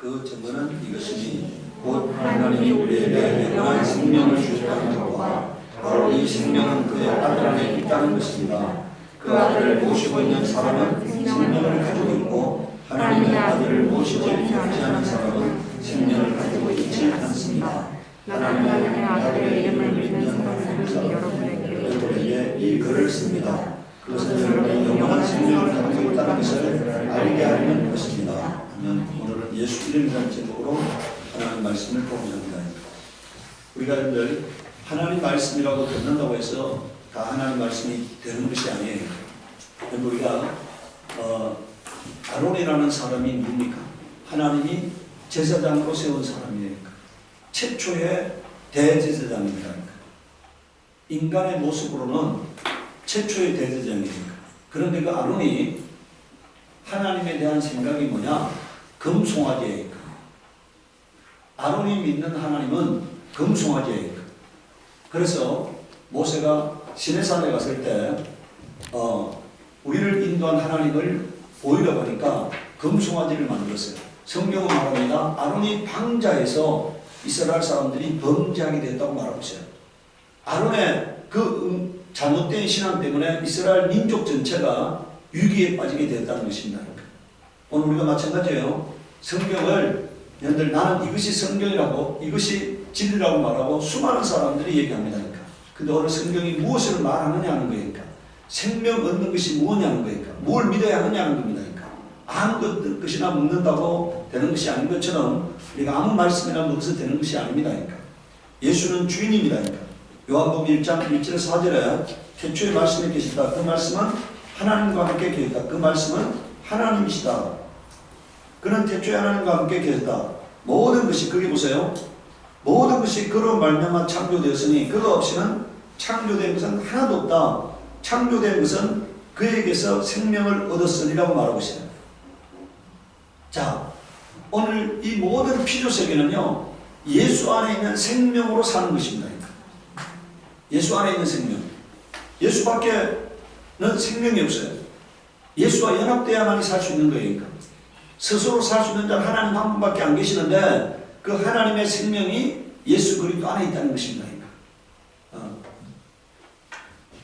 그 증거는 이것이니 곧 하나님이 우리에게 영원한 생명을 주셨다는 것과 바로 이 생명은 그의 아들 안에 있다는 것입니다. 그 아들을 모시고 있는 사람은 생명을 가지고 있고 하나님의 아들을 모시지 않는 사람은 생명을 가지고 있지 않습니다. 하나님의 아들의 이름을 믿는 사람은 여러분에게 이 글을 씁니다. 그것은 여러분이 영원한 생명을 가지고 있다는 것을 알게 하는 것입니다. 오늘은 예수 이름이라는 제목으로 하나님 말씀을 보고자 합니다. 우리가 여러분들 하나님 말씀이라고 듣는다고 해서 다 하나님 말씀이 되는 것이 아니에요. 우리가 아론이라는 사람이 누굽니까? 하나님이 제사장으로 세운 사람이에요. 최초의 대제사장입니다. 인간의 모습으로는 최초의 대제사장이니까. 그런데 그 아론이 하나님에 대한 생각이 뭐냐? 금송아지예요. 아론이 믿는 하나님은 금송아지예요. 그래서 모세가 시내산에 갔을 때 우리를 인도한 하나님을 보이려고 하니까 금송아지를 만들었어요. 성경은 말합니다. 아론이 방자에서 이스라엘 사람들이 범죄하게 됐다고 말하고 있어요. 아론의 그 잘못된 신앙 때문에 이스라엘 민족 전체가 위기에 빠지게 되었다는 것입니다. 오늘 우리가 마찬가지예요. 성경을 여러분들 나는 이것이 성경이라고 이것이 진리라고 말하고 수많은 사람들이 얘기합니다. 근데 오늘 성경이 무엇을 말하느냐는 거니까 생명 얻는 것이 무엇냐는 거니까 뭘 믿어야 하느냐는 겁니다. 아무 것이나 묻는다고 되는 것이 아닌 것처럼 우리가 아무 말씀이나 묻어서 되는 것이 아닙니다. 예수는 주인입니다. 요한복음 1장 1절 4절에 태초에 말씀이 계시다. 그 말씀은 하나님과 함께 계셨다. 그 말씀은 하나님이시다. 그는 태초에 하나님과 함께 계셨다. 모든 것이 거기 보세요. 모든 것이 그로 말미암아 창조되었으니 그가 없이는 창조된 것은 하나도 없다. 창조된 것은 그에게서 생명을 얻었으리라고 말하고 있어요. 자, 오늘 이 모든 필요세계는요 예수 안에 있는 생명으로 사는 것입니다. 예수 안에 있는 생명. 예수 밖에는 생명이 없어요. 예수와 연합되어야만이 살 수 있는 거예요. 스스로 살 수 있는 자는 하나님 한 분밖에 안 계시는데 그 하나님의 생명이 예수 그리스도 안에 있다는 것입니다.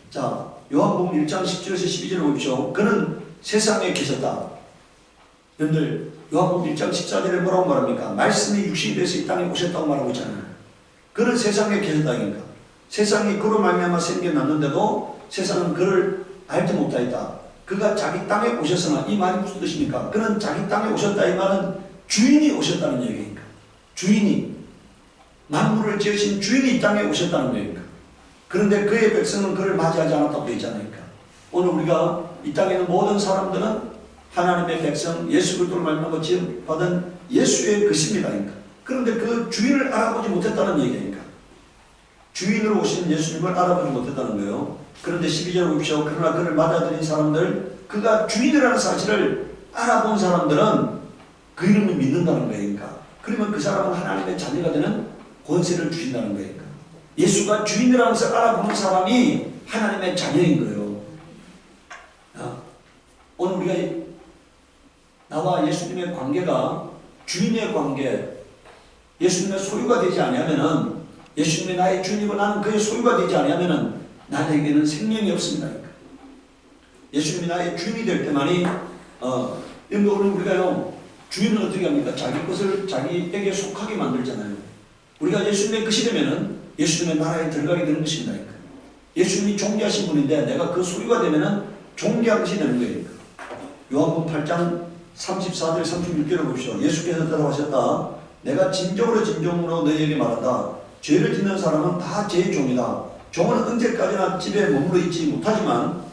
자, 요한복음 1장 10절에서 12절을 보십시오. 그는 세상에 계셨다. 여러분들 요한복음 1장 14절에 뭐라고 말합니까? 말씀이 육신이 돼서 이 땅에 오셨다고 말하고 있잖아요. 그는 세상에 계셨다니까. 세상이 그로 말미암아 생겨났는데도 세상은 그를 알지 못하였다. 그가 자기 땅에 오셨으나 이 말이 무슨 뜻입니까? 그는 자기 땅에 오셨다. 이 말은 주인이 오셨다는 얘기입니까? 주인이 만물을 지으신 주인이 이 땅에 오셨다는 거입니까? 그런데 그의 백성은 그를 맞이하지 않았다고 되어 있잖아요. 오늘 우리가 이 땅에 있는 모든 사람들은 하나님의 백성 예수 그리스도를 말미암아 지음받은 예수의 것입니다. 그런데 그 주인을 알아보지 못했다는 얘기니까. 주인으로 오신 예수님을 알아보지 못했다는 거예요. 그런데 12절 보십시오. 그러나 그를 맞아들인 사람들, 그가 주인이라는 사실을 알아본 사람들은 그 이름을 믿는다는 거니까. 그러면 그 사람은 하나님의 자녀가 되는 권세를 주신다는 거니까. 예수가 주인이라는 것을 알아보는 사람이 하나님의 자녀인 거예요. 오늘 우리가 나와 예수님의 관계가 주인의 관계, 예수님의 소유가 되지 아니하면은, 예수님이 나의 주인이고 나는 그의 소유가 되지 아니하면은 나에게는 생명이 없습니다. 예수님이 나의 주인이 될 때만이 오늘 우리가요 주인은 어떻게 합니까? 자기 것을 자기에게 속하게 만들잖아요. 우리가 예수님의 것이 되면은 예수님의 나라에 들어가게 되는 것입니다. 예수님이 존귀하신 분인데 내가 그 소유가 되면은 존귀한 것이 되는 거예요. 요한복음 8장 34절 36절을 보십시오. 예수께서 대답하셨다. 내가 진정으로 너희에게 말한다. 죄를 짓는 사람은 다 죄의 종이다. 종은 언제까지나 집에 머물러 있지 못하지만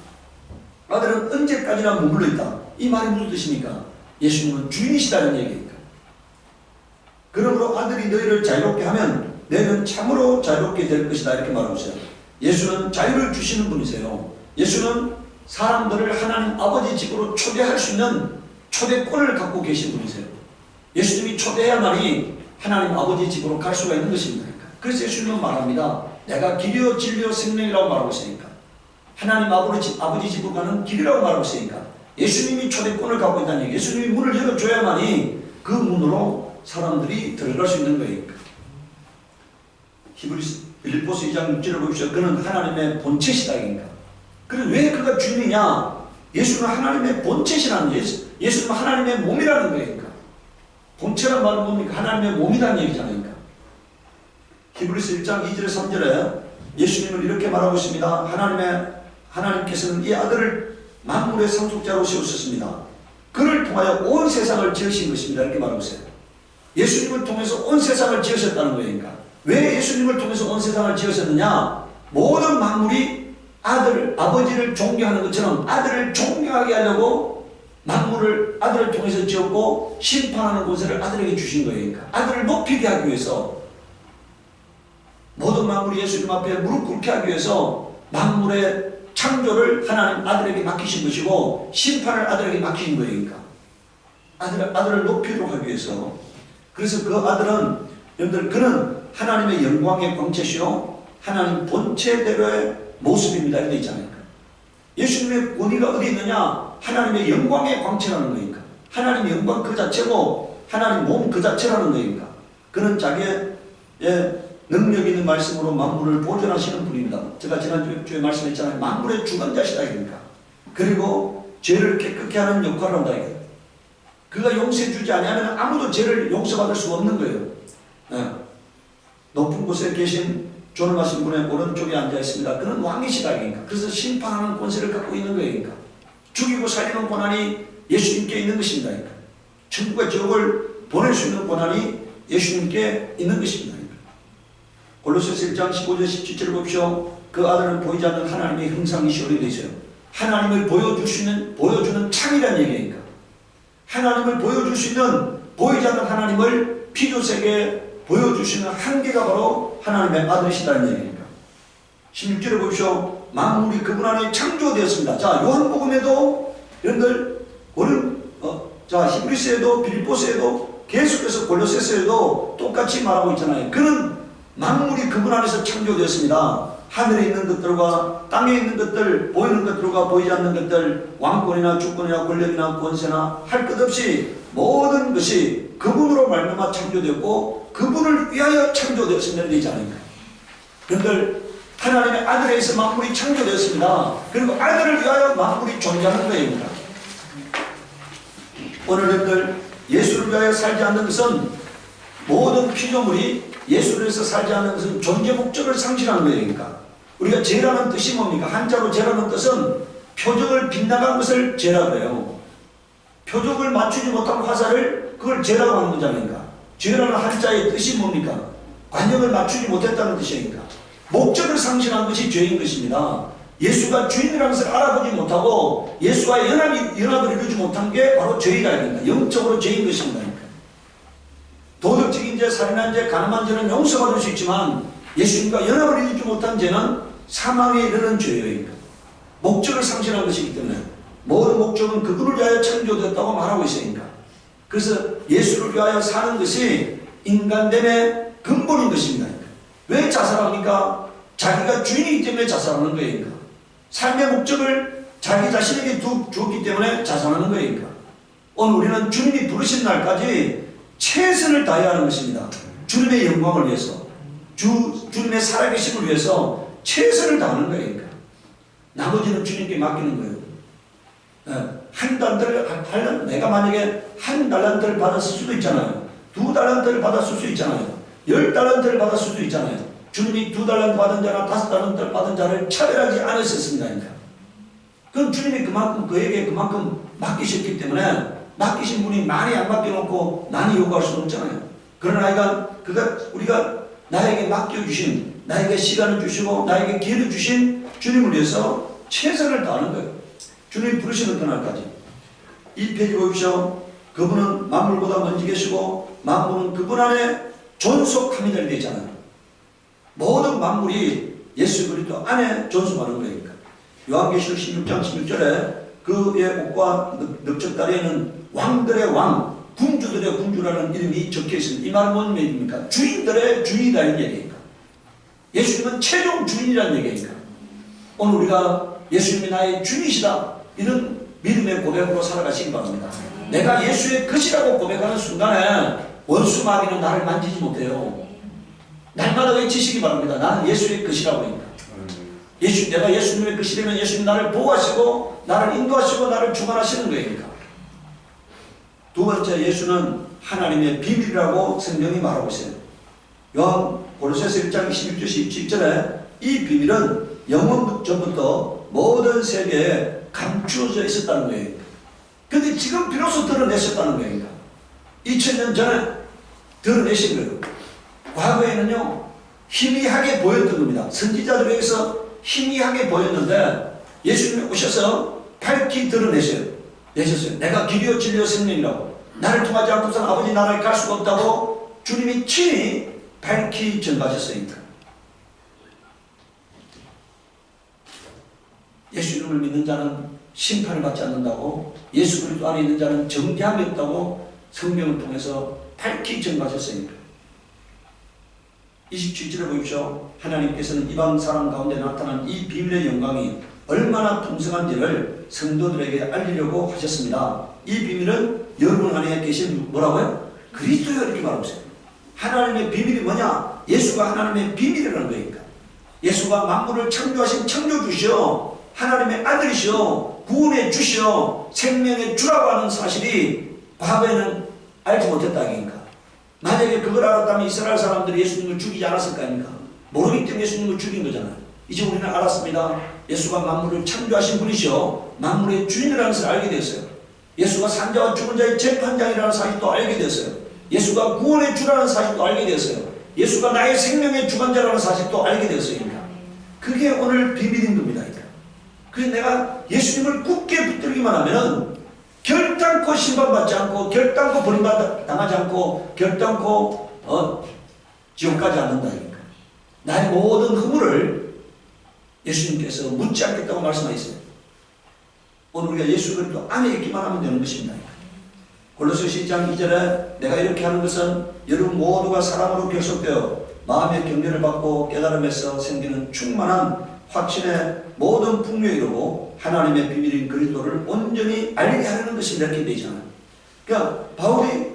아들은 언제까지나 머물러 있다. 이 말이 무슨 뜻입니까? 예수님은 주인이시다는 얘기입니다. 그러므로 아들이 너희를 자유롭게 하면 너희는 참으로 자유롭게 될 것이다. 이렇게 말하고 있어요. 예수는 자유를 주시는 분이세요. 예수는 사람들을 하나님 아버지 집으로 초대할 수 있는 초대권을 갖고 계신 분이세요. 예수님이 초대해야만이 하나님 아버지 집으로 갈 수가 있는 것입니다. 그래서 예수님은 말합니다. 내가 길이요 진리요 생명이라고 말하고 있으니까. 하나님 아버지 집으로 가는 길이라고 말하고 있으니까. 예수님이 초대권을 갖고 있다는 얘기. 예수님이 문을 열어줘야만이 그 문으로 사람들이 들어갈 수 있는 거예요. 빌립보서 2장 6절을 보십시오. 그는 하나님의 본체시다. 그럼 왜 그가 주인이냐? 예수는 하나님의 본체시라는, 예수는 하나님의 몸이라는 거예요. 본체란 말은 뭡니까? 하나님의 몸이라는 얘기잖아요. 히브리서 1장 2절에 3절에 예수님은 이렇게 말하고 있습니다. 하나님께서는 이 아들을 만물의 상속자로 세우셨습니다. 그를 통하여 온 세상을 지으신 것입니다. 이렇게 말하고 있어요. 예수님을 통해서 온 세상을 지으셨다는 거예요. 왜 예수님을 통해서 온 세상을 지으셨느냐? 모든 만물이 아버지를 존경하는 것처럼 아들을 존경하게 하려고 만물을 아들을 통해서 지었고 심판하는 권세를 아들에게 주신 거예요. 아들을 높이게 하기 위해서, 모든 만물이 예수님 앞에 무릎 꿇게 하기 위해서 만물의 창조를 하나님 아들에게 맡기신 것이고 심판을 아들에게 맡기신 거예요. 아들을 높이도록 하기 위해서. 그래서 그 아들은, 여러분들, 그는 하나님의 영광의 광채시요 하나님 본체대로의 모습입니다. 이렇게 있잖아요. 예수님의 권위가 어디 있느냐? 하나님의 영광의 광채라는 거니까. 하나님의 영광 그 자체고 하나님 몸 그 자체라는 거니까. 그는 자기의 능력 있는 말씀으로 만물을 보존하시는 분입니다. 제가 지난주에 말씀했잖아요. 만물의 주관자시다. 그리고 죄를 깨끗게 하는 역할을 한다. 그가 용서해 주지 않으면 아무도 죄를 용서받을 수 없는 거예요. 높은 곳에 계신 존엄하신 분의 오른쪽에 앉아 있습니다. 그는 왕이시다. 그래서 심판하는 권세를 갖고 있는 거예요. 죽이고 살리는 권한이 예수님께 있는 것입니다. 천국과 지옥을 보낼 수 있는 권한이 예수님께 있는 것입니다. 골로새서 1장 15절 17절을 보십시오. 그 아들은 보이지 않는 하나님의 형상이시오. 되어 있어요. 하나님을 보여주는 창이라는 얘기니까. 하나님을 보여줄 수 있는, 보이지 않는 하나님을 피조세계에 보여주시는 한계가 바로 하나님의 아들이시다는 얘기입니다. 16절에 보십시오. 만물이 그분 안에 창조되었습니다. 자, 요한복음에도 여러분들, 히브리서에도 빌립보서에도 계속해서 골로새서에도 똑같이 말하고 있잖아요. 그는 만물이 그분 안에서 창조되었습니다. 하늘에 있는 것들과 땅에 있는 것들, 보이는 것들과 보이지 않는 것들, 왕권이나 주권이나 권력이나 권세나 할 것 없이 모든 것이 그분으로 말미암아 창조되었고 그분을 위하여 창조되었습니다. 되지 않습니까? 그런데 하나님의 아들에 의해서 만물이 창조되었습니다. 그리고 아들을 위하여 만물이 존재하는 거입니다. 오늘 여러분들, 예수를 위하여 살지 않는 것은, 모든 피조물이 예수를 위해서 살지 않는 것은 존재 목적을 상실한 거예요. 그러니까 우리가 죄라는 뜻이 뭡니까? 한자로 죄라는 뜻은 표적을 빗나간 것을 죄라고 해요. 표적을 맞추지 못한 화살을 그걸 죄라고 하는 거잖아요. 죄라는 한자의 뜻이 뭡니까? 관념을 맞추지 못했다는 뜻이니까. 목적을 상실한 것이 죄인 것입니다. 예수가 주인이라는 것을 알아보지 못하고 예수와의 연합을 이루지 못한 게 바로 죄이다. 영적으로 죄인 것입니다. 도덕적인 죄, 살인한 죄, 간음한 죄는 용서받을 수 있지만 예수님과 연합을 이루지 못한 죄는 사망에 이르는 죄예요. 목적을 상실한 것이기 때문에 모든 목적은 그분을 위하여 창조됐다고 말하고 있으니까. 그래서 예수를 위하여 사는 것이 인간됨의 근본인 것입니다. 왜 자살합니까? 자기가 주인이기 때문에 자살하는 거예요. 삶의 목적을 자기 자신에게 주었기 때문에 자살하는 거예요. 오늘 우리는 주님이 부르신 날까지 최선을 다해야 하는 것입니다. 주님의 영광을 위해서, 주님의 살아계심을 위해서 최선을 다하는 거예요. 나머지는 주님께 맡기는 거예요. 한 달란트를, 내가 만약에 한 달란트를 받았을 수도 있잖아요. 2달란트를 받았을 수 있잖아요. 10달란트를 받았을 수도 있잖아요. 주님이 2달란트 받은 자나 5달란트를 받은 자를 차별하지 않으셨습니다. 그럼 주님이 그에게 그만큼 맡기셨기 때문에 맡기신 분이 많이 안 맡겨놓고 많이 요구할 수는 없잖아요. 그러나 우리가 나에게 맡겨주신, 나에게 시간을 주시고 나에게 기회를 주신 주님을 위해서 최선을 다하는 거예요. 주님이 부르시는 그날까지. 이 페이지 보십시오. 그분은 만물보다 먼저 계시고 만물은 그분 안에 존속함이라 되어 있잖아요. 모든 만물이 예수 그리스도 안에 존속하는 거예요. 요한계시록 16장 16절에 그의 옷과 넓적다리에는 왕들의 왕, 군주들의 군주라는 이름이 적혀 있습니다. 이 말은 뭔 얘기입니까? 주인들의 주인이라는 얘기입니다. 예수님은 최종 주인이라는 얘기입니다. 오늘 우리가 예수님이 나의 주인이시다, 이런 믿음의 고백으로 살아가시기 바랍니다. 내가 예수의 것이라고 고백하는 순간에 원수 마귀는 나를 만지지 못해요. 날마다 외치시기 바랍니다. 나는 예수의 것이라고 합니다. 내가 예수님의 것이라면 예수님 나를 보호하시고 나를 인도하시고 나를 주관하시는 거니까. 두 번째, 예수는 하나님의 비밀이라고 성경이 말하고 있어요. 요한 고린도서 1장 21절 17절에 이 비밀은 영원 전부터 모든 세계에 감추어져 있었다는 거예요. 근데 지금 비로소 드러내셨다는 거예요. 2000년 전에 드러내신 거예요. 과거에는요, 희미하게 보였던 겁니다. 선지자들에게서 희미하게 보였는데 예수님이 오셔서 밝히 드러내셨어요. 내가 길이요 진리요 생명이라고. 나를 통하지 않고서는 아버지 나라에 갈 수가 없다고 주님이 친히 밝히 전가하셨으니까. 예수 이름을 믿는 자는 심판을 받지 않는다고, 예수 그리스도 안에 있는 자는 정죄함이 없다고 성경을 통해서 밝히 전가하셨으니까. 27절에 보십시오. 하나님께서는 이방 사람 가운데 나타난 이 비밀의 영광이 얼마나 풍성한지를 성도들에게 알리려고 하셨습니다. 이 비밀은 여러분 안에 계신 뭐라고요? 그리스도요, 이렇게 말하고 있어요. 하나님의 비밀이 뭐냐? 예수가 하나님의 비밀이라는 거니까. 예수가 만물을 창조하신 창조주시오, 하나님의 아들이시오, 구원의 주시오, 생명의 주라고 하는 사실이 과거에는 알지 못했다 하니까. 만약에 그걸 알았다면 이스라엘 사람들이 예수님을 죽이지 않았을 거 아닙니까? 모르기 때문에 예수님을 죽인 거잖아요. 이제 우리는 알았습니다. 예수가 만물을 창조하신 분이시오, 만물의 주인이라는 것을 알게 되었어요. 예수가 산자와 죽은 자의 재판장이라는 사실도 알게 되었어요. 예수가 구원의 주라는 사실도 알게 되었어요. 예수가 나의 생명의 주관자라는 사실도 알게 되었어요. 그게 오늘 비밀인 겁니다. 그래서 내가 예수님을 굳게 붙들기만 하면은 결단코 심판받지 않고, 결단코 버림당하지 않고, 결단코 지옥 가지 않는다니까. 나의 모든 허물을 예수님께서 묻지 않겠다고 말씀하셨어요. 오늘 우리가 예수 그리스도 안에 있기만 하면 되는 것입니다. 골로새서 2장 2절에 내가 이렇게 하는 것은 여러분 모두가 사랑으로 결속되어 마음의 격려를 받고 깨달음에서 생기는 충만한 확신의 모든 풍요에 이르고 하나님의 비밀인 그리스도를 온전히 알게 하려는 것이 이렇게 되잖아요. 그러니까 바울이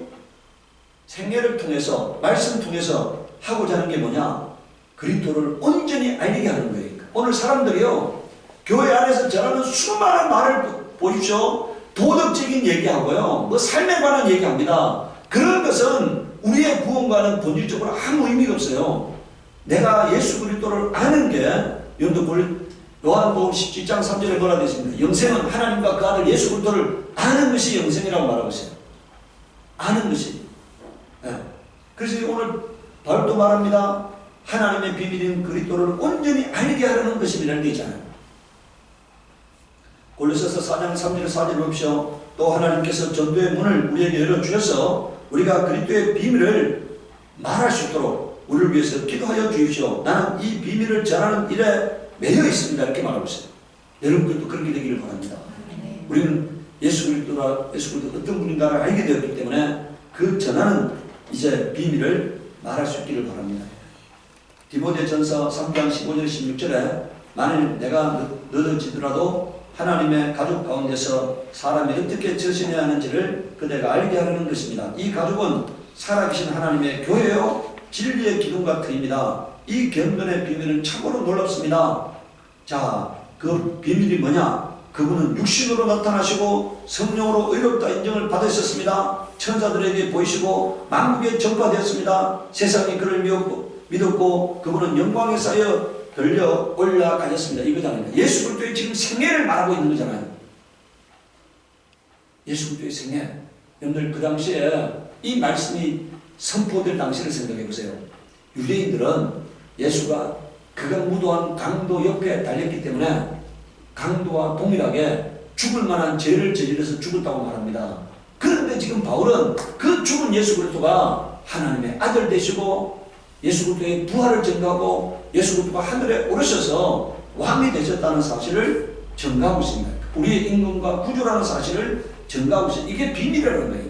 생애를 통해서, 말씀 통해서 하고자 하는 게 뭐냐? 그리스도를 온전히 알게 하는 거예요. 오늘 사람들이요, 교회 안에서 전하는 수많은 말을 보십시오. 도덕적인 얘기하고요, 뭐 삶에 관한 얘기합니다. 그런 것은 우리의 구원과는 본질적으로 아무 의미가 없어요. 내가 예수 그리스도를 아는 게, 여러분들 요한복음 17장 3절에 뭐라 되어 있습니까? 영생은 하나님과 그 아들 예수 그리스도를 아는 것이 영생이라고 말하고 있어요. 아는 것이. 네. 그래서 오늘 바울도 말합니다. 하나님의 비밀인 그리스도를 온전히 알게 하려는 것이라는 게 있잖아요. 골로새서 4장 3절 4절 보십시오. 또 하나님께서 전도의 문을 우리에게 열어주셔서 우리가 그리스도의 비밀을 말할 수 있도록 우리를 위해서 기도하여 주십시오. 나는 이 비밀을 전하는 일에 매여 있습니다. 이렇게 말하고 있어요. 여러분들도 그렇게 되기를 바랍니다. 우리는 예수 그리스도 어떤 분인가를 알게 되었기 때문에 그 전하는 이제 비밀을 말할 수 있기를 바랍니다. 디모데전서 3장 15절 16절에 만일 내가 늦어지더라도 하나님의 가족 가운데서 사람이 어떻게 처신해야 하는지를 그대가 알게 하려는 것입니다. 이 가족은 살아계신 하나님의 교회요 진리의 기둥 같으입니다. 이 경건의 비밀은 참으로 놀랍습니다. 자, 그 비밀이 뭐냐? 그분은 육신으로 나타나시고 성령으로 의롭다 인정을 받으셨습니다. 천사들에게 보이시고 만국에 전파되었습니다. 세상이 그를 믿었고 그분은 영광에 쌓여 들려 올라가셨습니다. 이거잖아요. 예수 그리스도의 지금 생애를 말하고 있는 거잖아요. 예수 그리스도의 생애. 여러분들 그 당시에 이 말씀이 선포될 당시를 생각해 보세요. 유대인들은 예수가 극악무도한 강도 옆에 달렸기 때문에 강도와 동일하게 죽을 만한 죄를 저질러서 죽었다고 말합니다. 그런데 지금 바울은 그 죽은 예수 그리스도가 하나님의 아들 되시고 예수 그리스도의 부활을 전가하고 예수 그리스도가 하늘에 오르셔서 왕이 되셨다는 사실을 전가하고 있습니다. 우리의 임금과 구주라는 사실을 전가하고 있습니다. 이게 비밀이라는 거예요.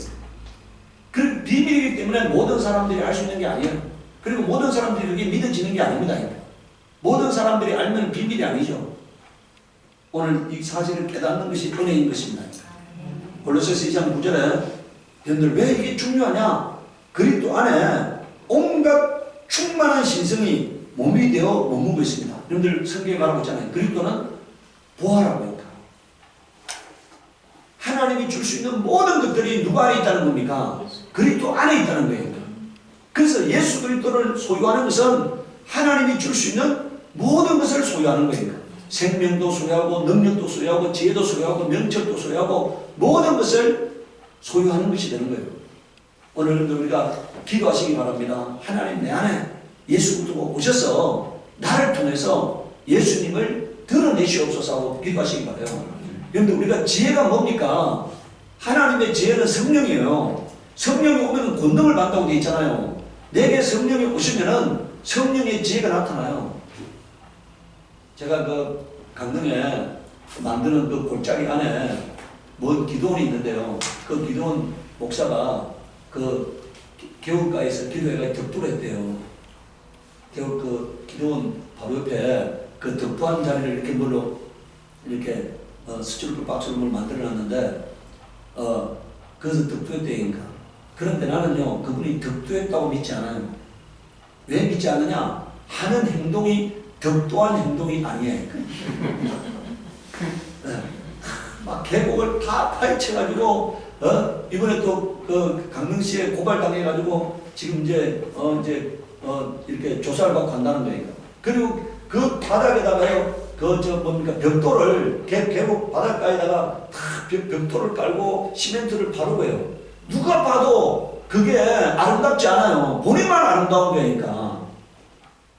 그 비밀이기 때문에 모든 사람들이 알 수 있는 게 아니에요. 그리고 모든 사람들이 그게 믿어지는 게 아닙니다. 모든 사람들이 알면 비밀이 아니죠. 오늘 이 사실을 깨닫는 것이 은혜인 것입니다. 골로새서 2장 9절에 여러분들 왜 이게 중요하냐? 그리스도 안에 온갖 충만한 신성이 몸이 되어 머무고 있습니다. 여러분들 성경에 말하고 있잖아요. 그리스도는 보화라고 합니다. 하나님이 줄 수 있는 모든 것들이 누구 안에 있다는 겁니까? 그리스도 안에 있다는 거예요. 그래서 예수 그리스도를 소유하는 것은 하나님이 줄 수 있는 모든 것을 소유하는 거예요. 생명도 소유하고 능력도 소유하고 지혜도 소유하고 명철도 소유하고 모든 것을 소유하는 것이 되는 거예요. 오늘 우리가 기도하시기 바랍니다. 하나님 내 안에 예수 그리스도가 오셔서 나를 통해서 예수님을 드러내시옵소서 하고 기도하시기 바라요. 그런데 우리가 지혜가 뭡니까? 하나님의 지혜는 성령이에요. 성령이 오면 권능을 받다고 되어 있잖아요. 내게 성령이 오시면은 성령의 지혜가 나타나요. 제가 그 강릉에 만드는 그 골짜기 안에 먼 기도원이 있는데요. 그 기도원 목사가 그 겨울가에서 기도회가 덕도를 했대요. 그 기도원 바로 옆에 그 덕도한 자리를 이렇게 물로 이렇게 스티로폼 박스로 뭘 만들어 놨는데 그래서 덕도했대니까. 그런데 나는요 그분이 덕도했다고 믿지 않아요. 왜 믿지 않느냐? 하는 행동이 덕도한 행동이 아니에요. 네. 막 계곡을 다 파헤쳐가지고 이번에 또 그 강릉시에 고발당해가지고 지금 이제 이렇게 조사를 받고 간다는 거예요. 그리고 그 바닥에다가요 뭡니까 벽돌을 계곡 바닷가에다가 다 벽돌을 깔고 시멘트를 바르고요. 누가 봐도 그게 아름답지 않아요. 본인만 아름다운 거니까.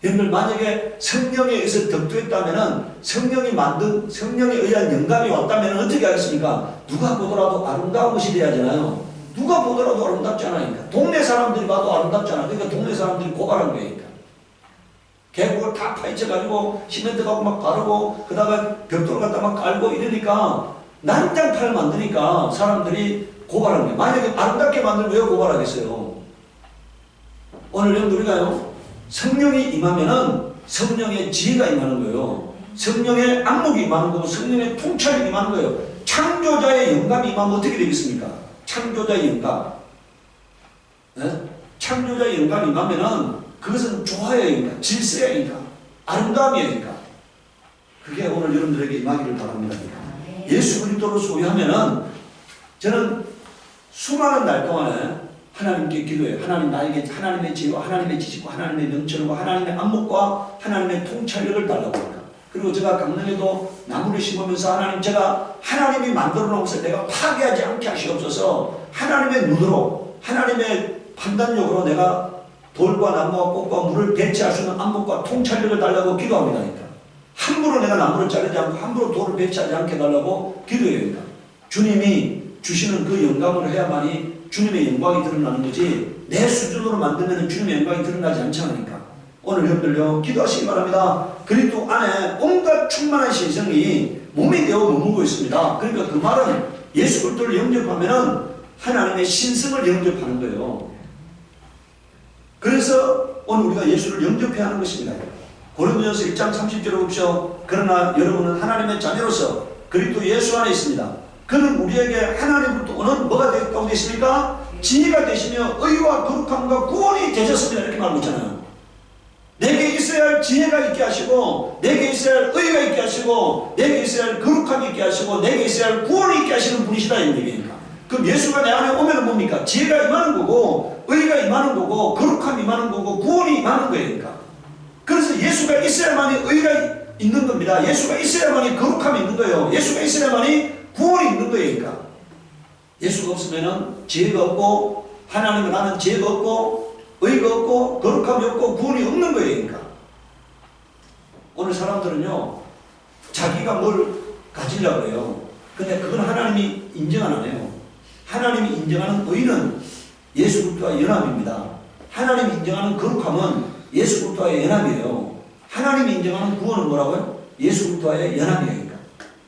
여러분들 만약에 성령에 의해서 덕도했다면은 성령이 만든 성령에 의한 영감이 왔다면 어떻게 하겠습니까? 누가 보더라도 아름다운 것이 돼야 되나요? 누가 보더라도 아름답지 않으니까. 동네 사람들이 봐도 아름답지 않아. 그러니까 동네 사람들이 고발한 거니까. 계곡을 다 파헤쳐가지고 시멘트 갖고 막 바르고 그다가 벽돌 갖다 막 깔고 이러니까 난장판을 만드니까 사람들이 고발한 거예요. 만약에 아름답게 만들면 왜 고발하겠어요? 오늘 여러분 우리가요 성령이 임하면은 성령의 지혜가 임하는 거예요. 성령의 안목이 임하는 거고 성령의 통찰이 임하는 거예요. 창조자의 영감이 임하면 어떻게 되겠습니까? 창조자의 영감. 네? 창조자의 영감이 임하면은 그것은 조화의 영감, 질서의 영감, 아름다움의 영감. 그게 오늘 여러분들에게 임하기를 바랍니다. 예수 그리스도를 소유하면은 저는 수많은 날 동안에 하나님께 기도해요. 하나님 나에게 하나님의 지혜와 하나님의 지식과 하나님의 명철과 하나님의 안목과 하나님의 통찰력을 달라고 합니다. 그리고 제가 강릉에도 나무를 심으면서 하나님 제가 하나님이 만들어 놓은 것을 내가 파괴하지 않게 하시옵소서. 하나님의 눈으로 하나님의 판단력으로 내가 돌과 나무와 꽃과 물을 배치할 수 있는 안목과 통찰력을 달라고 기도합니다. 그러니까. 함부로 내가 나무를 자르지 않고 함부로 돌을 배치하지 않게 달라고 기도해야 합니다. 주님이 주시는 그 영감을 해야만이 주님의 영광이 드러나는 거지 내 수준으로 만들면 주님의 영광이 드러나지 않잖아요. 오늘 여러분들요 기도하시기 바랍니다. 그리스도 안에 온갖 충만한 신성이 몸이 되어 머무고 있습니다. 그러니까 그 말은 예수 그리스도를 영접하면은 하나님의 신성을 영접하는 거예요. 그래서 오늘 우리가 예수를 영접해야 하는 것입니다. 고린도전서 1장 30절에 보십시오. 그러나 여러분은 하나님의 자녀로서 그리스도 예수 안에 있습니다. 그는 우리에게 하나님으로부터 오는 뭐가 되었다고 되어 있습니까? 지혜가 되시며 의와 거룩함과 구원이 되셨습니다. 이렇게 말하고 있잖아요. 내게 있어야 할 지혜가 있게 하시고 내게 있어야 할 의가 있게 하시고 내게 있어야 할 거룩함이 있게 하시고 내게 있어야 할 구원이 있게 하시는 분이시다 이 얘기니까. 그럼 예수가 내 안에 오면 뭡니까? 지혜가 임하는 거고 의가 임하는 거고 거룩함이 임하는 거고 구원이 임하는 거니까. 그래서 예수가 있어야만이 의가 있는 겁니다. 예수가 있어야만이 거룩함이 있는 거예요. 예수가 있어야만이 구원이 있는 거니까. 예수가 없으면은 지혜가 없고 하나님을 아는 지혜가 없고 의가 없고 거룩함이 없고 구원이 없는 거니까. 오늘 사람들은요 자기가 뭘 가지려고 해요. 근데 그건 하나님이 인정 안 해요. 하나님이 인정하는 의는 예수 그리스도와의 연합입니다. 하나님이 인정하는 거룩함은 예수 그리스도와의 연합이에요. 하나님이 인정하는 구원은 뭐라고요? 예수 그리스도와의 연합이에요.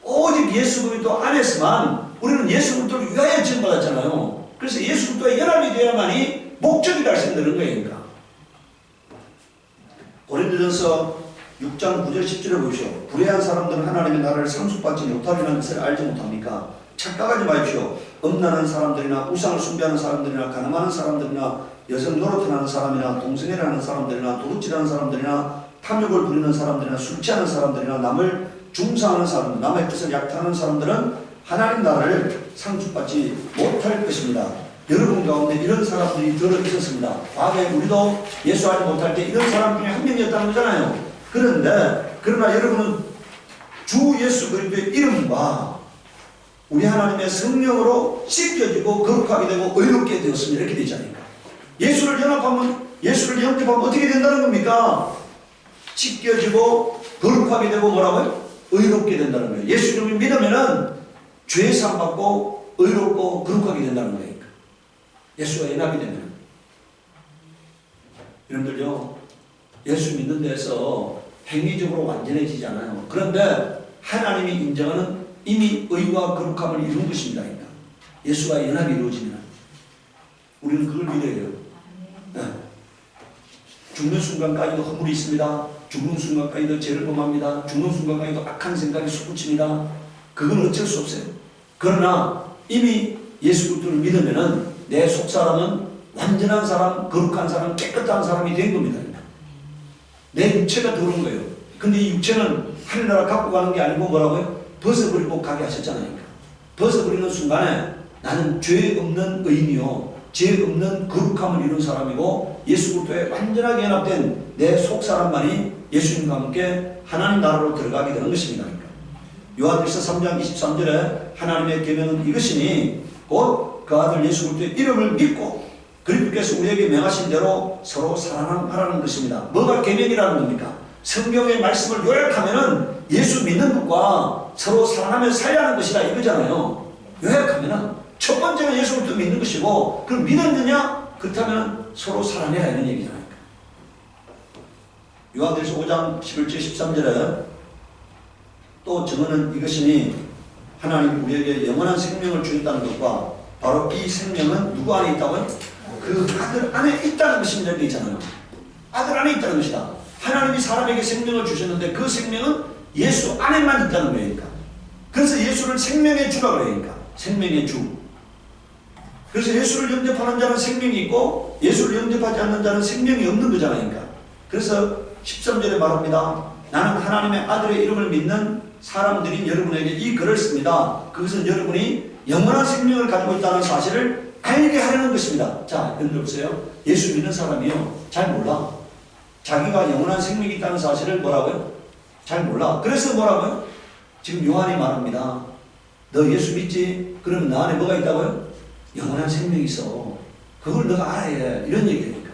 오직 예수 그리스도 안에서만 우리는 예수 그리스도를 위하여 지음받았잖아요. 그래서 예수 그리스도의 연합이 되어야만이 목적이 달성되는 거니까. 고린도전서 6장 9절 10절에 보십시오. 불의한 사람들은 하나님의 나라를 상속받지 못하리라는 것을 알지 못합니까? 착각하지 마십시오. 음란한 사람들이나 우상을 숭배하는 사람들이나 가늠하는 사람들이나 여성 노릇하는 사람이나 동성애라는 사람들이나 도둑질하는 사람들이나 탐욕을 부리는 사람들이나 술 취하는 사람들이나 남을 중상하는 사람들, 남의 뜻을 약탈하는 사람들은 하나님 나라를 상속받지 못할 것입니다. 여러분 가운데 이런 사람들이 들어 있었습니다. 과거에 우리도 예수 알지 못할 때 이런 사람 중에 한 명이었다는 거잖아요. 그러나 여러분은 주 예수 그리스도의 이름과 우리 하나님의 성령으로 씻겨지고 거룩하게 되고 의롭게 되었습니다. 이렇게 되지 않습니까? 예수를 영접하면 어떻게 된다는 겁니까? 씻겨지고 거룩하게 되고 뭐라고요? 의롭게 된다는 거예요. 예수 이름을 믿으면은 죄 사함 받고 의롭고 거룩하게 된다는 거예요. 예수와 연합이 되면. 여러분들요, 예수 믿는 데서 행위적으로 완전해지지 않아요. 그런데 하나님이 인정하는 이미 의와 거룩함을 이룬 것입니다. 그러니까 예수와 연합이 이루어지면 우리는 그걸 믿어요. 네. 죽는 순간까지도 허물이 있습니다. 죽는 순간까지도 죄를 범합니다. 죽는 순간까지도 악한 생각이 솟구칩니다. 그건 어쩔 수 없어요. 그러나 이미 예수 그리스도를 믿으면은 내 속사람은 완전한 사람, 거룩한 사람, 깨끗한 사람이 된 겁니다. 내 육체가 더러운 거예요. 근데 이 육체는 하늘나라 갖고 가는 게 아니고 뭐라고요? 벗어버리고 가게 하셨잖아요. 벗어버리는 순간에 나는 죄 없는 의인이요, 죄 없는 거룩함을 이룬 사람이고 예수 그리스도에 완전하게 연합된 내 속사람만이 예수님과 함께 하나님 나라로 들어가게 되는 것입니다. 요한일서 3장 23절에 하나님의 계명은 이것이니 곧 그 아들 예수 그리스도의 이름을 믿고 그리스도께서 우리에게 명하신 대로 서로 사랑하라는 것입니다. 뭐가 계명이라는 겁니까? 성경의 말씀을 요약하면은 예수 믿는 것과 서로 사랑하며 살라는 것이다 이거잖아요. 요약하면은 첫 번째가 예수 그리스도 믿는 것이고, 그럼 믿었느냐? 그렇다면 서로 사랑해라 이런 얘기잖아요. 요한일서 5장 11절 13절에 또 증언은 이것이니 하나님 우리에게 영원한 생명을 주셨다는 것과 바로 이 생명은 누구 안에 있다고요? 그 아들 안에 있다는 것입니다. 이렇게 있잖아요. 아들 안에 있다는 것이다. 하나님이 사람에게 생명을 주셨는데 그 생명은 예수 안에만 있다는 거니까. 그래서 예수를 생명의 주라고 그러니까. 생명의 주. 그래서 예수를 영접하는 자는 생명이 있고 예수를 영접하지 않는 자는 생명이 없는 거잖아요. 그러니까. 그래서 13절에 말합니다. 나는 하나님의 아들의 이름을 믿는 사람들인 여러분에게 이 글을 씁니다. 그것은 여러분이 영원한 생명을 가지고 있다는 사실을 알게 하려는 것입니다. 자, 여러분들 보세요. 예수 믿는 사람이요, 잘 몰라. 자기가 영원한 생명이 있다는 사실을 뭐라고요? 잘 몰라. 그래서 뭐라고요? 지금 요한이 말합니다. 너 예수 믿지? 그러면 너 안에 뭐가 있다고요? 영원한 생명이 있어. 그걸 너가 알아야 해. 이런 얘기니까.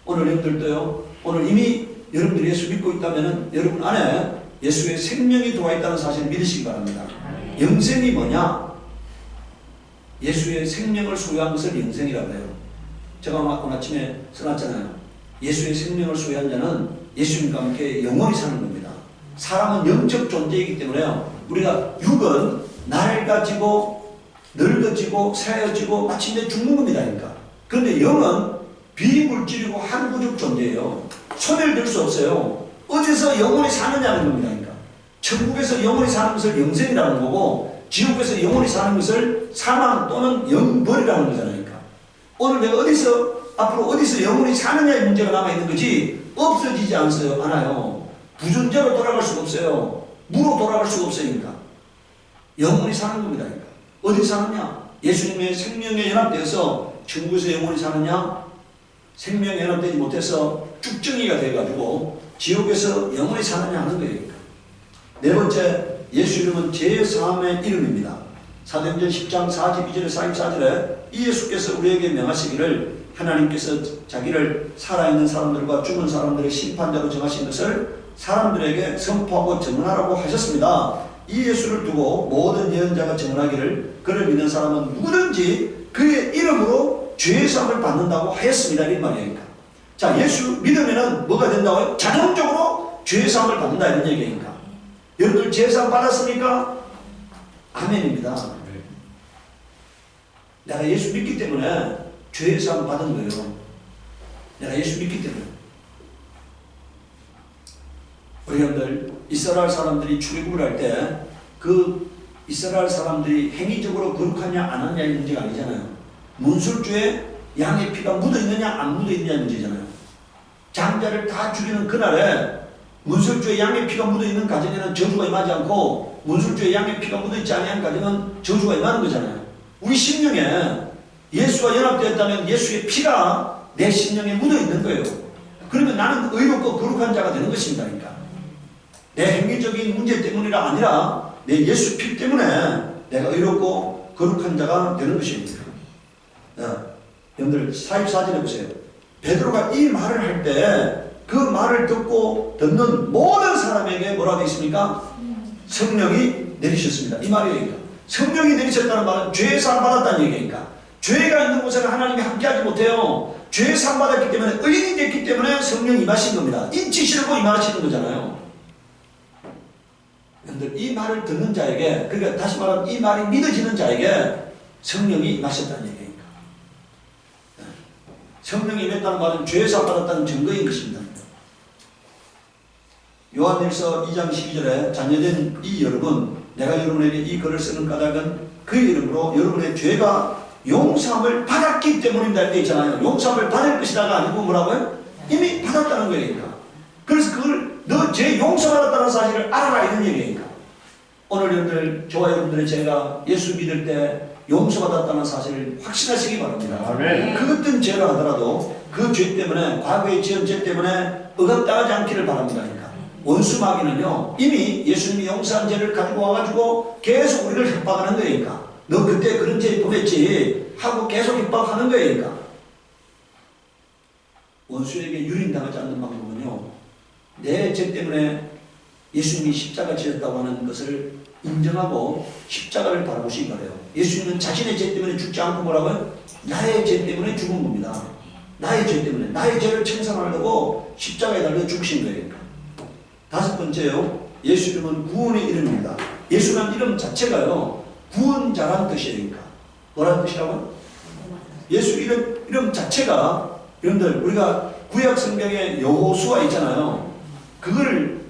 오늘 여러분들도요, 오늘 이미 여러분들이 예수 믿고 있다면 여러분 안에 예수의 생명이 들어와 있다는 사실을 믿으시기 바랍니다. 영생이 뭐냐? 예수의 생명을 소유한 것을 영생이라고 해요. 제가 오늘 아침에 써놨잖아요. 예수의 생명을 소유한 자는 예수님과 함께 영원히 사는 겁니다. 사람은 영적 존재이기 때문에요, 우리가 육은 낡아지고 늙어지고 새어지고 마침내 죽는 겁니다. 그러니까. 그런데 영은 비물질이고 한구적 존재예요. 소멸될 수 없어요. 어디서 영원히 사느냐는 겁니다. 그러니까. 천국에서 영원히 사는 것을 영생이라는 거고, 지옥에서 영원히 사는 것을 사망 또는 영벌이라는 거잖아요. 그러니까. 오늘 내가 앞으로 어디서 영원히 사느냐의 문제가 남아있는 거지, 없어지지 않아요. 부존재로 돌아갈 수가 없어요. 무로 돌아갈 수가 없으니까. 영원히 사는 겁니다. 그러니까. 어디 사느냐? 예수님의 생명에 연합되어서 천국에서 영원히 사느냐? 생명에 연합되지 못해서 쭉정이가 돼가지고 지옥에서 영원히 사느냐 하는 거예요. 그러니까. 네 번째, 예수 이름은 제3의 이름입니다. 사도행전 10장 42절에 44절에 이 예수께서 우리에게 명하시기를 하나님께서 자기를 살아있는 사람들과 죽은 사람들의 심판자로 정하신 것을 사람들에게 선포하고 증언하라고 하셨습니다. 이 예수를 두고 모든 예언자가 증언하기를 그를 믿는 사람은 누구든지 그의 이름으로 죄사함을 받는다고 하였습니다. 이런 말이니까. 자, 예수 믿으면 뭐가 된다고요? 자동적으로 죄사함을 받는다 이런 얘기니까. 여러분들 죄사함 받았습니까? 아멘입니다. 내가 예수 믿기 때문에 죄사함 받은 거예요. 내가 예수 믿기 때문에. 우리 형들, 이스라엘 사람들이 출애굽을 할 때 그 이스라엘 사람들이 행위적으로 거룩하냐 안 하냐의 문제가 아니잖아요. 문술주에 양의 피가 묻어있느냐 안 묻어있느냐 문제잖아요. 장자를 다 죽이는 그날에 문설주에 양의 피가 묻어있는 가정에는 저주가 임하지 않고 문설주에 양의 피가 묻어있지 않은 가정은 저주가 임하는 거잖아요. 우리 심령에 예수와 연합되었다면 예수의 피가 내 심령에 묻어있는 거예요. 그러면 나는 의롭고 거룩한 자가 되는 것입니다. 그러니까 내 행위적인 문제 때문이라 아니라 내 예수 피 때문에 내가 의롭고 거룩한 자가 되는 것입니다. 여러분들 44절에 보세요. 베드로가 이 말을 할 때 그 말을 듣는 모든 사람에게 뭐라고 있습니까? 성령이 내리셨습니다. 이 말이에요. 성령이 내리셨다는 말은 죄 사함 받았다는 얘기니까 죄가 있는 곳에는 하나님이 함께하지 못해요. 죄 사함 받았기 때문에 의인이 됐기 때문에 성령이 임하신 겁니다. 인치시려고 임하시는 거잖아요. 여러분들 이 말을 듣는 자에게, 그러니까 다시 말하면 이 말이 믿어지는 자에게 성령이 임하셨다는 얘기니까. 성령이 임했다는 말은 죄 사함 받았다는 증거인 것입니다. 요한일서 2장 12절에 자녀된 이 여러분, 내가 여러분에게 이 글을 쓰는 까닭은 그 이름으로 여러분의 죄가 용서함을 받았기 때문입니다. 이렇게 있잖아요. 용서함을 받을 것이다가 아니고 뭐라고요? 이미 받았다는 거니까. 그래서 그걸 너 죄 용서받았다는 사실을 알아라 이런 얘기니까. 오늘 여러분들, 저와 여러분들의 죄가 예수 믿을 때 용서받았다는 사실을 확신하시기 바랍니다. 아멘. 그 어떤 죄를 하더라도 그 죄 때문에, 과거의 지은 죄 때문에 억압당하지 않기를 바랍니다. 그러니까 원수 마귀는요, 이미 예수님이 용서한 죄를 가지고 와가지고 계속 우리를 협박하는 거니까. 너 그때 그런 죄 범했지 하고 계속 협박하는 거니까. 원수에게 유린당하지 않는 방법은요, 내 죄 때문에 예수님이 십자가 지었다고 하는 것을 인정하고 십자가를 바라보시기 바라요. 예수님은 자신의 죄 때문에 죽지 않고 뭐라고요? 나의 죄 때문에 죽은 겁니다. 나의 죄 때문에, 나의 죄를 청산하려고 십자가에 달려 죽으신 거예요. 다섯 번째요, 예수 이름은 구원의 이름입니다. 예수라는 이름 자체가요, 구원자란 뜻이니까. 뭐라는 뜻이라고요? 예수 이름 자체가, 여러분들 우리가 구약 성경에 여호수아 있잖아요. 그거를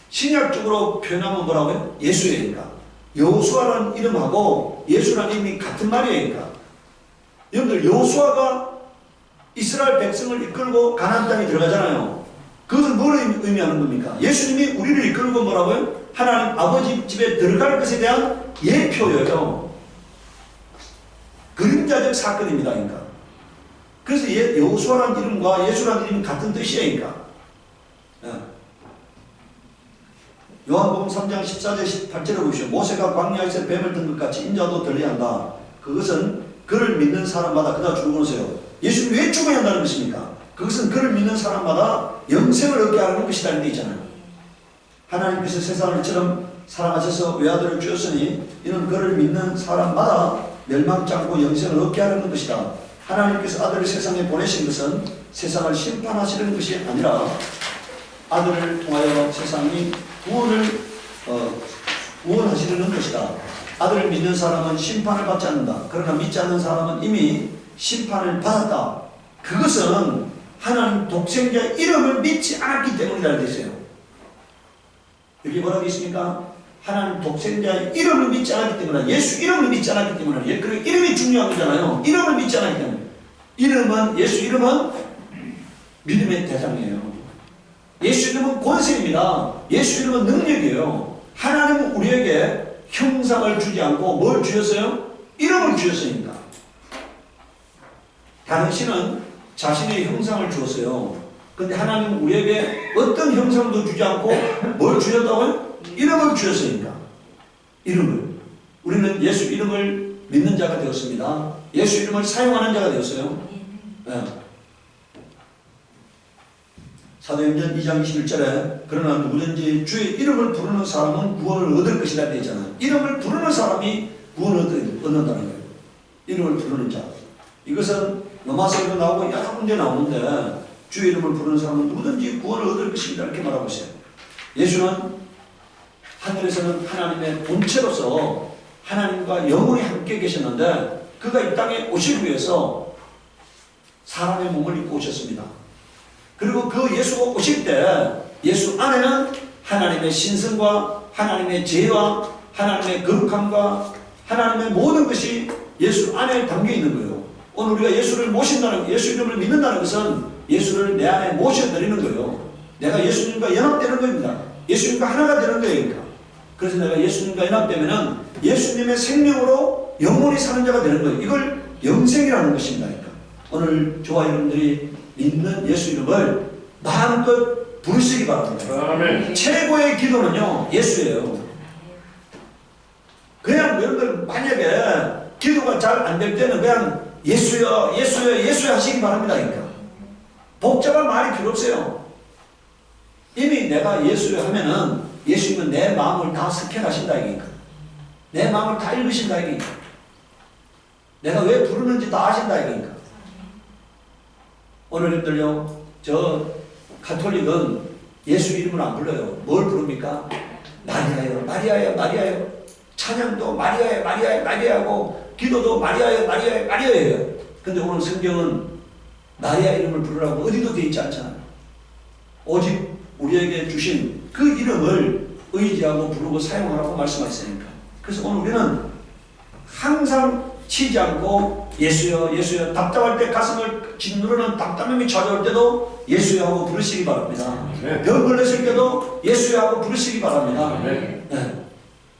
신약적으로 표현하면 뭐라고요? 예수니까. 여호수아라는 이름하고 예수라는 이름이 같은 말이니까. 여러분들 여호수아가 이스라엘 백성을 이끌고 가나안 땅에 들어가잖아요. 그것은 뭘 의미하는 겁니까? 예수님이 우리를 이끌고 뭐라고요? 하나님 아버지 집에 들어갈 것에 대한 예표예요. 그림자적 사건입니다. 그러니까. 그래서 여호수아라는 이름과 예수라는 이름은 같은 뜻이니까. 요한복음 3장 14절 18절을 보십시오. 모세가 광야에서 뱀을 든 것 같이 인자도 들려야 한다. 그것은 그를 믿는 사람마다, 그다 죽어놓으세요. 예수님 왜 죽어야 한다는 것입니까? 그것은 그를 믿는 사람마다 영생을 얻게 하는 것이다. 이렇게 있잖아요. 하나님께서 세상을 이처럼 사랑하셔서 외아들을 주었으니 이는 그를 믿는 사람마다 멸망치 않고 영생을 얻게 하려는 것이다. 하나님께서 아들을 세상에 보내신 것은 세상을 심판하시려는 것이 아니라 아들을 통하여 세상이 구원하시려는 것이다. 아들을 믿는 사람은 심판을 받지 않는다. 그러나 믿지 않는 사람은 이미 심판을 받았다. 그것은 하나님 독생자의 이름을 믿지 않았기 때문이라고 되어 있어요. 여기 뭐라고 있습니까? 하나님 독생자의 이름을 믿지 않았기 때문에, 예수 이름을 믿지 않았기 때문에, 그리고 이름이 중요한 거잖아요. 이름을 믿지 않았기 때문에. 예수 이름은 믿음의 대상이에요. 예수 이름은 권세입니다. 예수 이름은 능력이에요. 하나님은 우리에게 형상을 주지 않고 뭘 주셨어요? 이름을 주셨으니까. 당신은 자신의 형상을 주었어요. 근데 하나님은 우리에게 어떤 형상도 주지 않고 뭘 주셨다고요? 이름을 주셨으니까. 이름을. 우리는 예수 이름을 믿는 자가 되었습니다. 예수 이름을 사용하는 자가 되었어요. 네. 사도행전 2장 21절에 그러나 누구든지 주의 이름을 부르는 사람은 구원을 얻을 것이라 되어 있잖아요. 이름을 부르는 사람이 구원을 얻는다는 거예요. 이름을 부르는 자. 이것은 로마서에도 나오고 여러 군데 나오는데 주의 이름을 부르는 사람은 누구든지 구원을 얻을 것입니다. 이렇게 말하고 있어요. 예수는 하늘에서는 하나님의 본체로서 하나님과 영원히 함께 계셨는데 그가 이 땅에 오시기 위해서 사람의 몸을 입고 오셨습니다. 그리고 그 예수가 오실 때 예수 안에는 하나님의 신성과 하나님의 죄와 하나님의 거룩함과 하나님의 모든 것이 예수 안에 담겨 있는 거예요. 오늘 우리가 예수를 모신다는, 예수 이름을 믿는다는 것은 예수를 내 안에 모셔드리는 거예요. 내가 예수님과 연합되는 겁니다. 예수님과 하나가 되는 거예요. 그러니까. 그래서 내가 예수님과 연합되면은 예수님의 생명으로 영원히 사는 자가 되는 거예요. 이걸 영생이라는 것입니다. 그러니까. 오늘 저와 여러분들이 믿는 예수 이름을 마음껏 부르시기 바랍니다. 아멘. 최고의 기도는요, 예수예요. 그냥 여러분들 만약에 기도가 잘 안 될 때는 그냥 예수여, 예수여, 예수여 하시기 바랍니다. 그러니까. 복잡한 말이 필요 없어요. 이미 내가 예수여 하면은 예수님은 내 마음을 다 스캔하신다 이기니까. 내 마음을 다 읽으신다 이기니까. 내가 왜 부르는지 다 아신다 이기니까. 오늘 여러분들요, 저 가톨릭은 예수 이름을 안 불러요. 뭘 부릅니까? 마리아요, 마리아요, 마리아요. 찬양도 마리아요, 마리아요, 마리아고, 기도도 마리아요, 마리아요, 마리아예요. 근데 오늘 성경은 마리아 이름을 부르라고 어디도 되어 있지 않잖아요. 오직 우리에게 주신 그 이름을 의지하고 부르고 사용하라고 말씀하셨으니까. 그래서 오늘 우리는 항상 치지 않고 예수여, 예수여, 답답할 때 가슴을 짓누르는 답답함이 찾아올 때도 예수여 하고 부르시기 바랍니다. 병 걸렸을 때도 예수여 하고 부르시기 바랍니다. 네.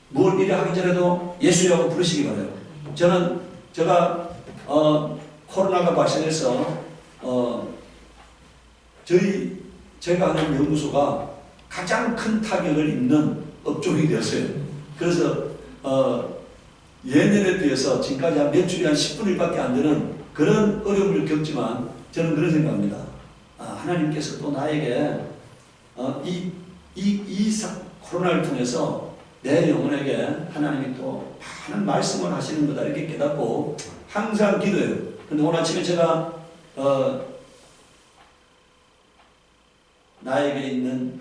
뭘 일을 하기 전에도 예수여 하고 부르시기 바라요. 제가 코로나가 발생해서 제가 하는 연구소가 가장 큰 타격을 입는 업종이 되었어요. 그래서 예년에 비해서 지금까지 한 매출이 한 10분의 1밖에 안 되는 그런 어려움을 겪지만 저는 그런 생각합니다. 하나님께서 또 나에게 코로나를 통해서 내 영혼에게 하나님이 또 많은 말씀을 하시는 거다 이렇게 깨닫고 항상 기도해요. 근데 오늘 아침에 제가 나에게 있는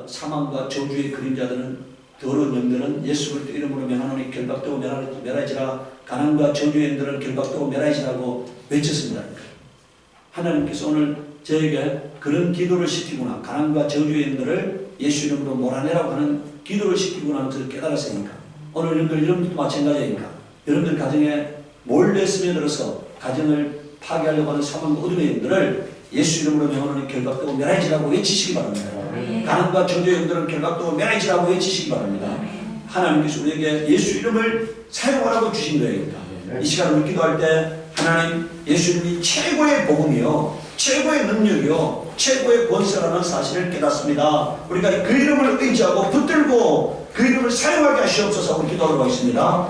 사망과 저주의 그림자들은 더러운 영들은 예수 그리스도 이름으로 명하노니 결박되고 멸하지라. 가난과 저주의 영들은 결박되고 멸하지라고 외쳤습니다. 하나님께서 오늘 저에게 그런 기도를 시키구나. 가난과 저주의 영들을 예수 이름으로 몰아내라고 하는 기도를 시키구나 하는 것을 깨달았으니까 오늘 여러분들도 마찬가지니까 여러분들 가정에 몰래 스며들어서 가정을 파괴하려고 하는 사망과 어둠의 영들을 예수 이름으로 명하노니 결박되고 멸하지라고 외치시기 바랍니다. 가난과 저주의 영들은 결박되고 멸하지라고 외치시기 바랍니다. 하나님께서 우리에게 예수 이름을 사용하라고 주신 거예요. 이 시간을 기도할 때 하나님 예수 이름이 최고의 복음이요, 최고의 능력이요, 최고의 권세라는 사실을 깨닫습니다. 우리가 그 이름을 의지하고 붙들고 그 이름을 사용하게 하시옵소서. 우리 기도하도록 하겠습니다.